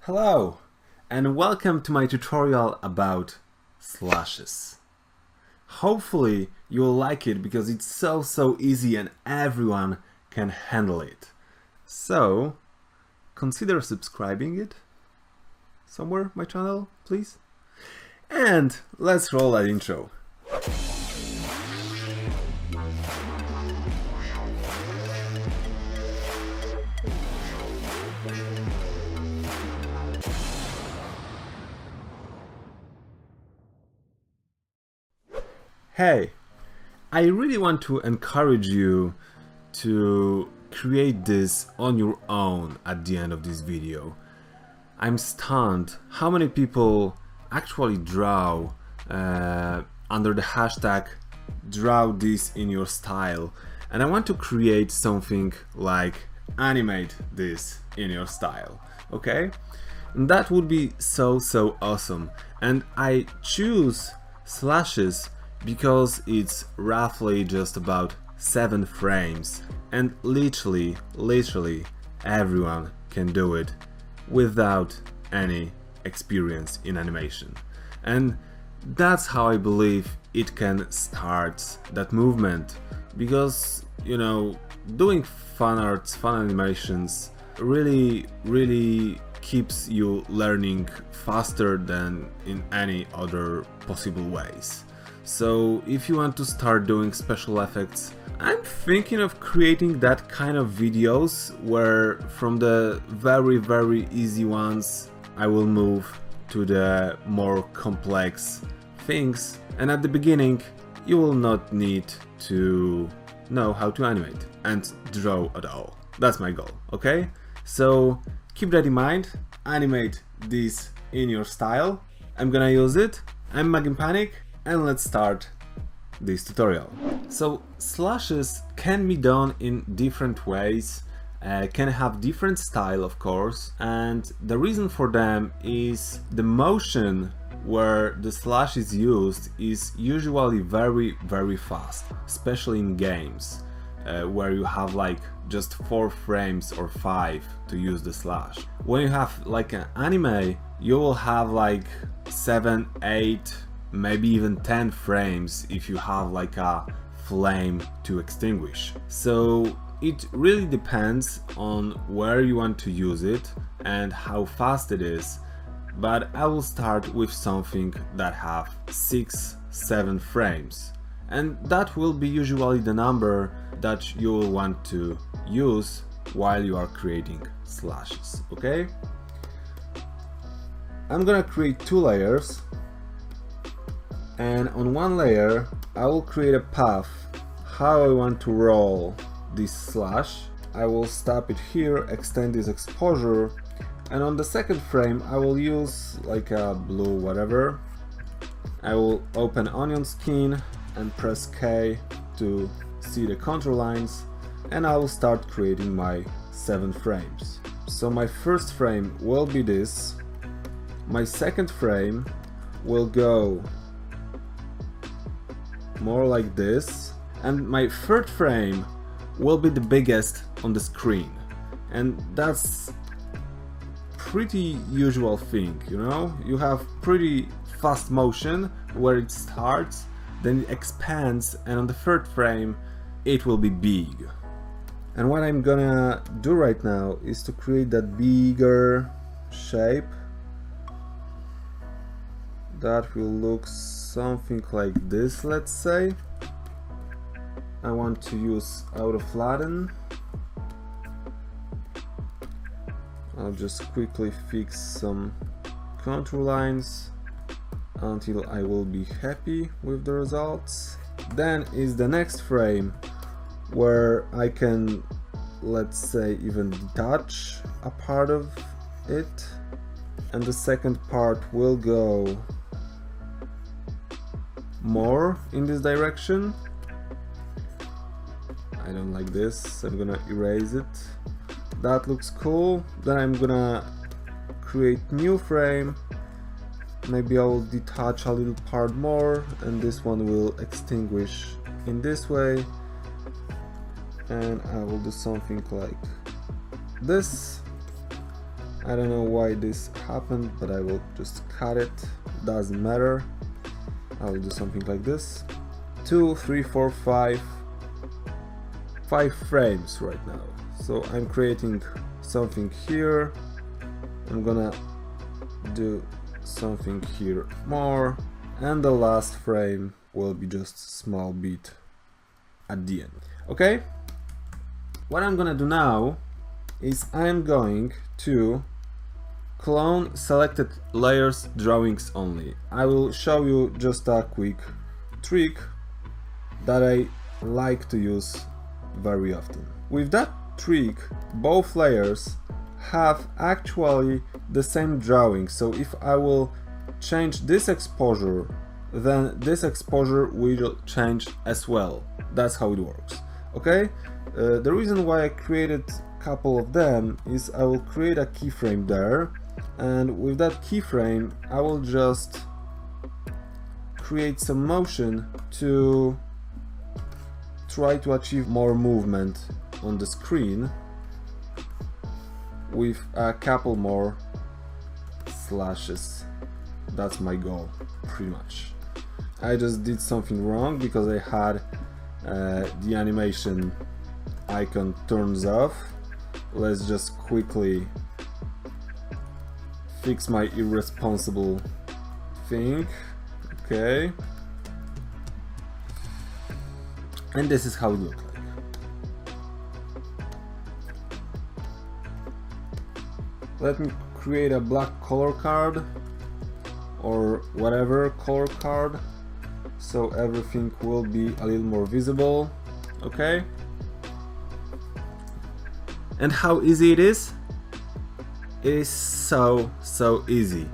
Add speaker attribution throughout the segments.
Speaker 1: Hello and welcome to my tutorial about slashes. Hopefully you'll like it because it's so easy and everyone can handle it. So consider subscribing it somewhere, my channel, please. And let's roll that intro. Hey, I really want to encourage you to create this on your own at the end of this video. I'm stunned how many people actually draw under the hashtag draw this in your style, and I want to create something like animate this in your style, okay? And that would be so awesome. And I choose slashes because it's roughly just about 7 frames and literally everyone can do it without any experience in animation. And that's how I believe it can start that movement, because, you know, doing fun arts, fun animations really keeps you learning faster than in any other possible ways. So if you want to start doing special effects, I'm thinking of creating that kind of videos where from the very easy ones I will move to the more complex things, and at the beginning you will not need to know how to animate and draw at all. That's my goal, okay? So keep that in mind, animate this in your style. I'm gonna use it. I'm Maginpanic, and let's start this tutorial. So slashes can be done in different ways, can have different style of course, and the reason for them is the motion where the slash is used is usually very fast, especially in games where you have like just 4 frames or 5 to use the slash. When you have like an anime, you will have like 7, 8, maybe even 10 frames if you have like a flame to extinguish. So it really depends on where you want to use it and how fast it is, but I will start with something that have 6, 7 frames, and that will be usually the number that you will want to use while you are creating slashes, okay? I'm gonna create 2 layers, and on one layer I will create a path how I want to roll this slash. I will stop it here, extend this exposure, and on the second frame I will use like a blue whatever. I will open onion skin and press K to see the contour lines, and I will start creating my 7 frames. So my first frame will be this, my second frame will go more like this, and my third frame will be the biggest on the screen. And that's pretty usual thing, you know? You have pretty fast motion where it starts, then it expands, and on the third frame it will be big. And what I'm gonna do right now is to create that bigger shape that will look something like this, let's say. I want to use auto flatten. I'll just quickly fix some contour lines until I will be happy with the results. Then is the next frame where I can, let's say, even detach a part of it, and the second part will go more in this direction. I don't like this, I'm gonna erase it. That looks cool. Then I'm gonna create new frame. Maybe I will detach a little part more, and this one will extinguish in this way, and I will do something like this. I don't know why this happened, but I will just cut it. Doesn't matter. I will do something like this. 2, 3, 4, 5 frames right now. So I'm creating something here. I'm gonna do something here more, and the last frame will be just a small bit at the end. Okay, what I'm gonna do now is I'm going to clone selected layers drawings only. I will show you just a quick trick that I like to use very often. With that trick, both layers have actually the same drawing, so if I will change this exposure, then this exposure will change as well. That's how it works. Okay, the reason why I created a couple of them is I will create a keyframe there, and with that keyframe I will just create some motion to try to achieve more movement on the screen with a couple more slashes. That's my goal, pretty much. I just did something wrong because I had the animation icon turns off. Let's just quickly fix my irresponsible thing. Okay, and this is how it looks like. Let me create a black color card or whatever color card, so everything will be a little more visible. Okay, and how easy it is? It is so easy.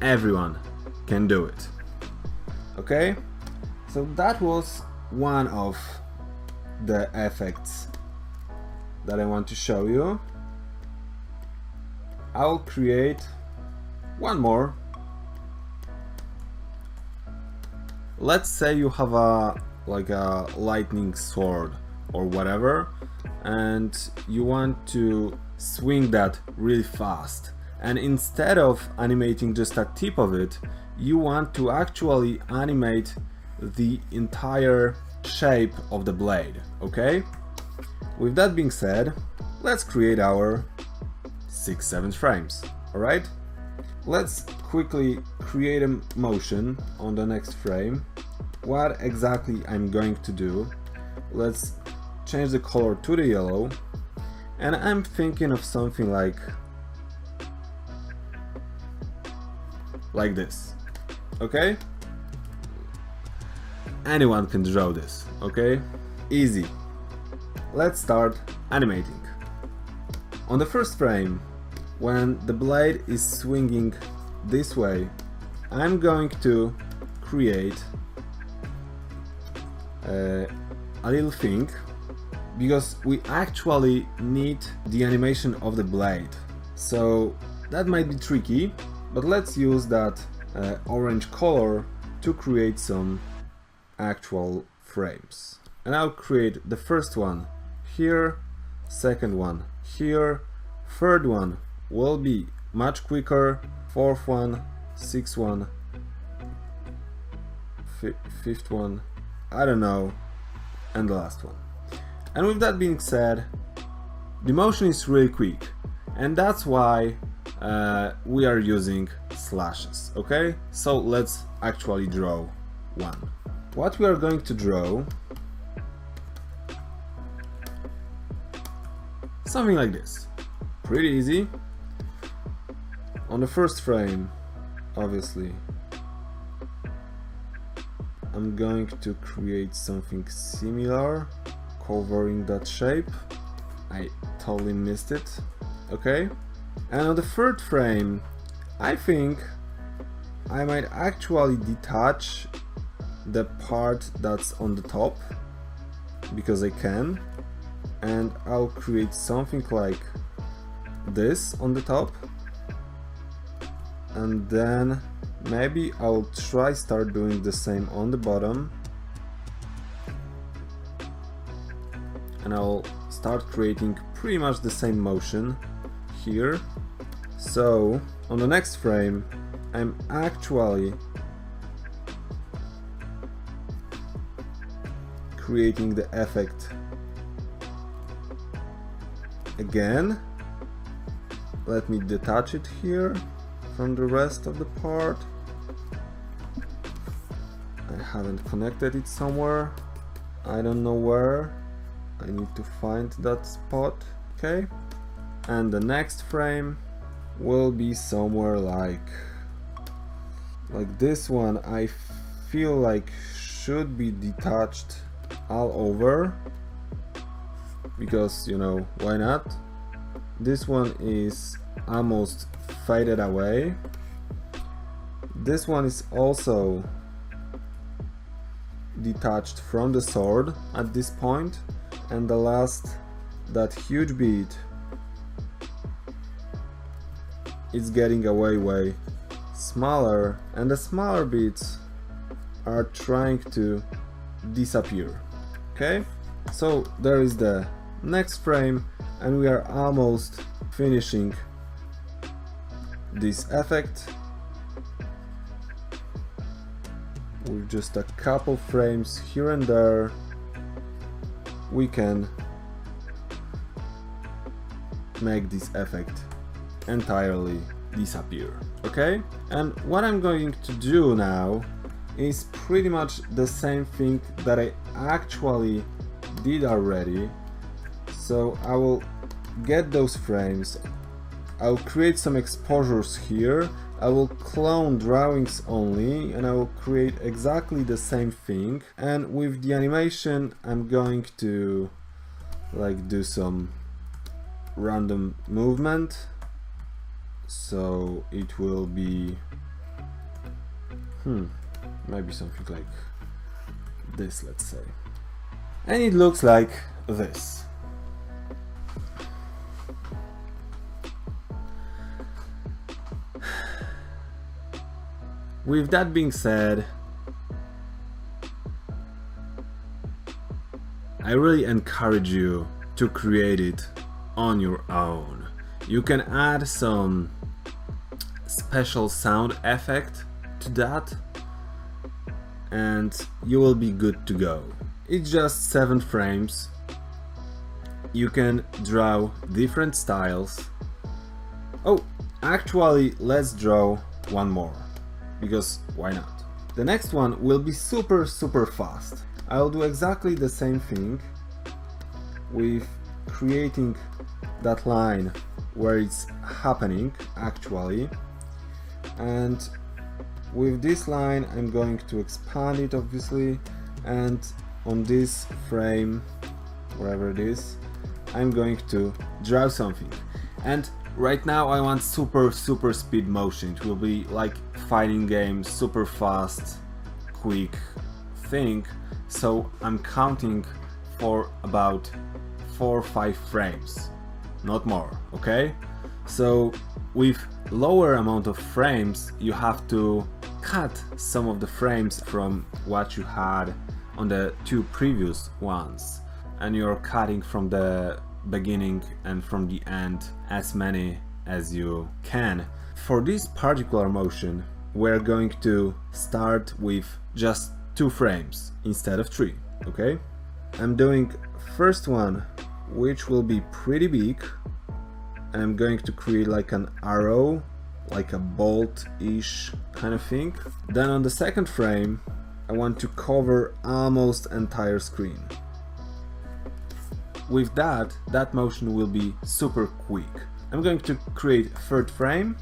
Speaker 1: Everyone can do it. Okay, so that was one of the effects that I want to show you. I'll create one more. Let's say you have a lightning sword or whatever, and you want to swing that really fast, and instead of animating just a tip of it, you want to actually animate the entire shape of the blade. Okay, with that being said, let's create our 6-7 frames. Alright, let's quickly create a motion on the next frame. What exactly I'm going to do, let's change the color to the yellow, and I'm thinking of something like this. Okay, anyone can draw this. Okay, easy. Let's start animating. On the first frame, when the blade is swinging this way, I'm going to create a little thing, because we actually need the animation of the blade. So that might be tricky, but let's use that orange color to create some actual frames. And I'll create the first one here, second one here, third one will be much quicker, fourth one, sixth one, fifth one, I don't know, and the last one. And with that being said, the motion is really quick, and that's why we are using slashes. Okay, so let's actually draw one. What we are going to draw, something like this. Pretty easy. On the first frame, obviously, I'm going to create something similar, covering that shape. I totally missed it. Okay, and on the third frame, I think I might actually detach the part that's on the top, because I can, and I'll create something like this on the top, and then maybe I'll try start doing the same on the bottom, and I'll start creating pretty much the same motion here, So on the next frame I'm actually creating the effect again. Let me detach it here from the rest of the part. I haven't connected it somewhere. I don't know where. I need to find that spot. Okay. And the next frame will be somewhere like this one. I feel like should be detached all over, because, you know, why not? This one is almost faded away. This one is also detached from the sword at this point, and the last, that huge beat, is getting way smaller, and the smaller bits are trying to disappear. Okay, so there is the next frame, and we are almost finishing this effect. With just a couple frames here and there, we can make this effect entirely disappear. Okay, and what I'm going to do now is pretty much the same thing that I actually did already. So I will get those frames, I'll create some exposures here, I will clone drawings only, and I will create exactly the same thing. And with the animation I'm going to like do some random movement, so it will be maybe something like this, let's say, and it looks like this. With that being said, I really encourage you to create it on your own. You can add some special sound effect to that and you will be good to go. It's just 7 frames. You can draw different styles. Oh, actually, let's draw one more, because why not? The next one will be super fast. I'll do exactly the same thing with creating that line where it's happening actually, and with this line I'm going to expand it obviously, and on this frame, wherever it is, I'm going to draw something. And right now I want super speed motion. It will be like fighting game, super fast, quick thing. So I'm counting for about 4 or 5 frames, not more, okay? So with lower amount of frames you have to cut some of the frames from what you had on the 2 previous ones, and you're cutting from the beginning and from the end as many as you can. For this particular motion we're going to start with just 2 frames instead of 3, okay? I'm doing first one, which will be pretty big, and I'm going to create like an arrow, like a bolt-ish kind of thing. Then on the second frame I want to cover almost entire screen. With that motion will be super quick. I'm going to create third frame,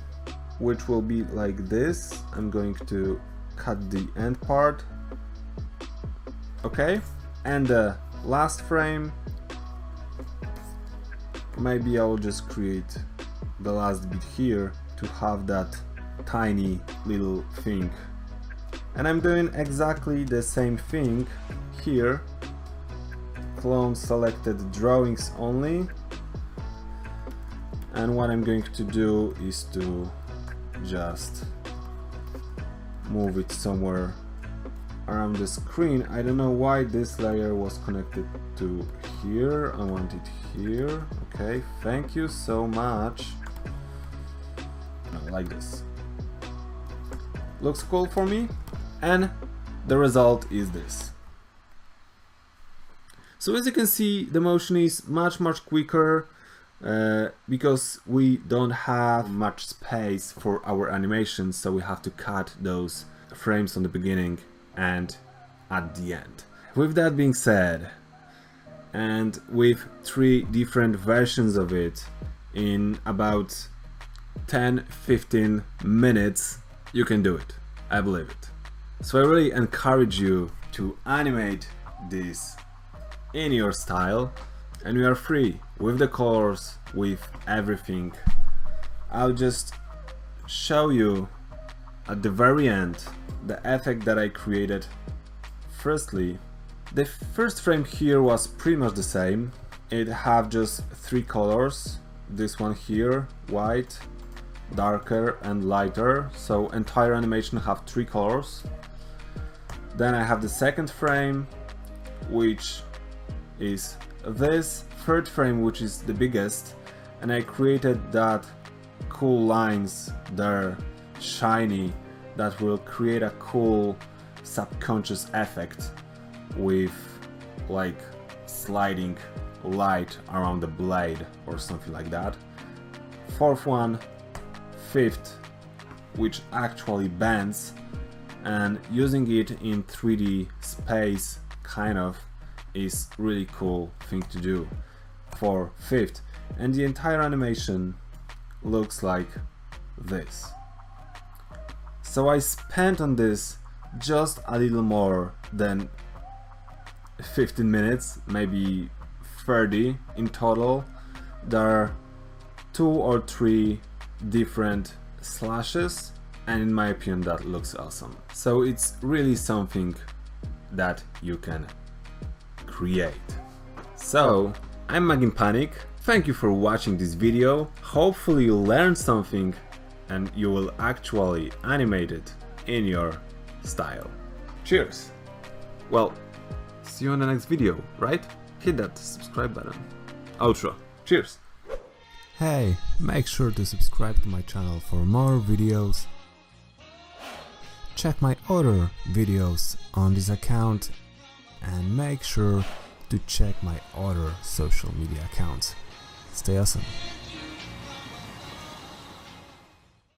Speaker 1: which will be like this. I'm going to cut the end part, okay? And the last frame, maybe I will just create the last bit here to have that tiny little thing. And I'm doing exactly the same thing here. Clone selected drawings only, and what I'm going to do is to just move it somewhere around the screen. I don't know why this layer was connected to here. I want it here. Okay, thank you so much. like this. Looks cool for me, and the result is this. So as you can see, the motion is much quicker because we don't have much space for our animations, so we have to cut those frames on the beginning and at the end. With that being said, and with 3 different versions of it in about 10-15 minutes, you can do it. I believe it. So I really encourage you to animate this in your style, and we are free with the colors, with everything. I'll just show you at the very end the effect that I created. Firstly, the first frame here was pretty much the same. It have just 3 colors. This one here, white, darker and lighter, so entire animation have 3 colors. Then I have the second frame, which is this third frame, which is the biggest, and I created that cool lines there, shiny, that will create a cool subconscious effect with like sliding light around the blade or something like that. Fourth one, fifth, which actually bends, and using it in 3D space kind of is really cool thing to do for fifth, and the entire animation looks like this. So I spent on this just a little more than 15 minutes, maybe 30 in total. There are 2 or 3 different slashes, and in my opinion that looks awesome. So it's really something that you can create. So I'm Maginpanic. Thank you for watching this video. Hopefully you learned something and you will actually animate it in your style. Cheers! Well, see you in the next video, right? Hit that subscribe button. Outro. Cheers!
Speaker 2: Hey, make sure to subscribe to my channel for more videos. Check my other videos on this account and make sure to check my other social media accounts. Stay awesome.